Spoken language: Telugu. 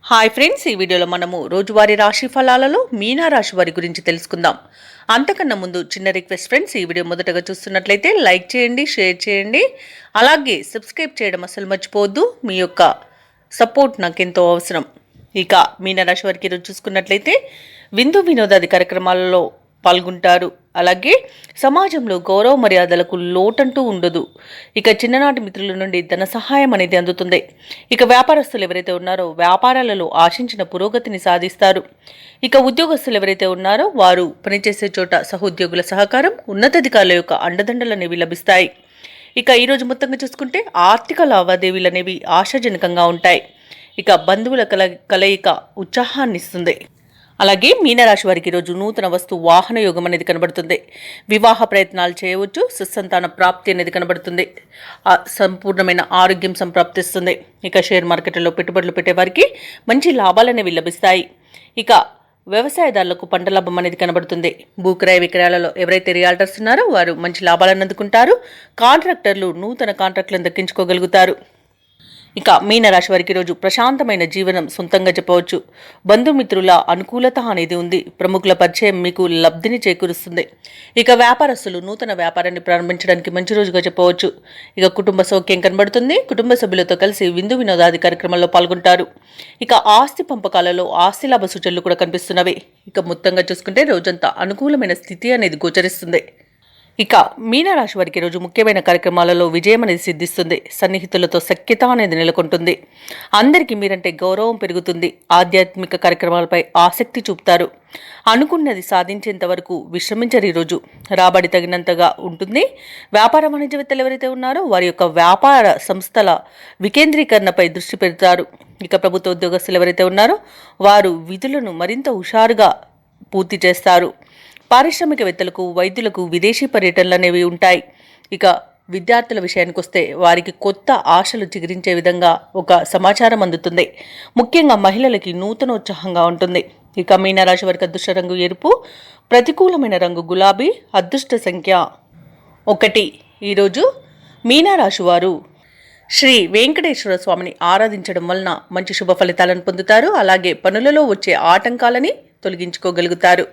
హాయ్ ఫ్రెండ్స్, ఈ వీడియోలో మనము రోజువారీ రాశి ఫలాలలో మీనా రాశి వారి గురించి తెలుసుకుందాం. అంతకన్నా ముందు చిన్న రిక్వెస్ట్ ఫ్రెండ్స్, ఈ వీడియో మొదటగా చూస్తున్నట్లయితే లైక్ చేయండి, షేర్ చేయండి, అలాగే సబ్స్క్రైబ్ చేయడం అసలు మర్చిపోవద్దు. మీ యొక్క సపోర్ట్ నాకెంతో అవసరం. ఇక మీనరాశి వారికి ఈరోజు చూసుకున్నట్లయితే విందు వినోదాది కార్యక్రమాలలో పాల్గొంటారు. అలాగే సమాజంలో గౌరవ మర్యాదలకు లోటంటూ ఉండదు. ఇక చిన్ననాటి మిత్రుల నుండి ధన సహాయం అనేది అందుతుంది. ఇక వ్యాపారస్తులు ఎవరైతే ఉన్నారో వ్యాపారాలలో ఆశించిన పురోగతిని సాధిస్తారు. ఇక ఉద్యోగస్తులు ఎవరైతే ఉన్నారో వారు పనిచేసే చోట సహోద్యోగుల సహకారం, ఉన్నతాధికారుల యొక్క అండదండలు అనేవి లభిస్తాయి. ఇక ఈరోజు మొత్తంగా చూసుకుంటే ఆర్థిక లావాదేవీలు అనేవి ఆశాజనకంగా ఉంటాయి. ఇక బంధువుల కలయిక ఉత్సాహాన్ని ఇస్తుంది. అలాగే మీనరాశి వారికి ఈరోజు నూతన వస్తు వాహన యోగం అనేది కనబడుతుంది. వివాహ ప్రయత్నాలు చేయవచ్చు. సుసంతాన ప్రాప్తి అనేది కనబడుతుంది. సంపూర్ణమైన ఆరోగ్యం సంప్రాప్తిస్తుంది. ఇక షేర్ మార్కెట్లో పెట్టుబడులు పెట్టేవారికి మంచి లాభాలు అనేవి లభిస్తాయి. ఇక వ్యవసాయదారులకు పంట లాభం అనేది కనబడుతుంది. భూక్రయ విక్రయాలలో ఎవరైతే రియాల్టర్స్ ఉన్నారో వారు మంచి లాభాలను అందుకుంటారు. కాంట్రాక్టర్లు నూతన కాంట్రాక్టులను దక్కించుకోగలుగుతారు. ఇక మీనరాశి వారికి రోజు ప్రశాంతమైన జీవనం సొంతంగా చెప్పవచ్చు. బంధుమిత్రుల అనుకూలత అనేది ఉంది. ప్రముఖుల పరిచయం మీకు లబ్ధిని చేకూరుస్తుంది. ఇక వ్యాపారస్తులు నూతన వ్యాపారాన్ని ప్రారంభించడానికి మంచి రోజుగా చెప్పవచ్చు. ఇక కుటుంబ సౌఖ్యం కనబడుతుంది. కుటుంబ సభ్యులతో కలిసి విందు వినోదాది కార్యక్రమాల్లో పాల్గొంటారు. ఇక ఆస్తి పంపకాలలో ఆస్తి లాభ సూచనలు కూడా కనిపిస్తున్నవి. ఇక మొత్తంగా చూసుకుంటే రోజంతా అనుకూలమైన స్థితి అనేది గోచరిస్తుంది. ఇక మీనరాశి వారికి రోజు ముఖ్యమైన కార్యక్రమాలలో విజయం అనేది సిద్ధిస్తుంది. సన్నిహితులతో సఖ్యత అనేది నెలకొంటుంది. అందరికీ మీరంటే గౌరవం పెరుగుతుంది. ఆధ్యాత్మిక కార్యక్రమాలపై ఆసక్తి చూపుతారు. అనుకున్నది సాధించేంత వరకు విశ్రమించరు. ఈరోజు రాబడి తగినంతగా ఉంటుంది. వ్యాపార వాణిజ్యవేత్తలు ఎవరైతే ఉన్నారో వారి యొక్క వ్యాపార సంస్థల వికేంద్రీకరణపై దృష్టి పెడతారు. ఇక ప్రభుత్వ ఉద్యోగస్తులు ఎవరైతే ఉన్నారో వారు విధులను మరింత హుషారుగా పూర్తి చేస్తారు. పారిశ్రామికవేత్తలకు, వైద్యులకు విదేశీ పర్యటనలు అనేవి ఉంటాయి. ఇక విద్యార్థుల విషయానికి వస్తే వారికి కొత్త ఆశలు చిగురించే విధంగా ఒక సమాచారం అందుతుంది. ముఖ్యంగా మహిళలకి నూతనోత్సాహంగా ఉంటుంది. ఇక మీనరాశి వారికి అదృష్ట రంగు ఎరుపు, ప్రతికూలమైన రంగు గులాబీ, అదృష్ట సంఖ్య 1. ఈరోజు మీనరాశి వారు శ్రీ వెంకటేశ్వర స్వామిని ఆరాధించడం వలన మంచి శుభ ఫలితాలను పొందుతారు. అలాగే పనులలో వచ్చే ఆటంకాలని తొలగించుకోగలుగుతారు.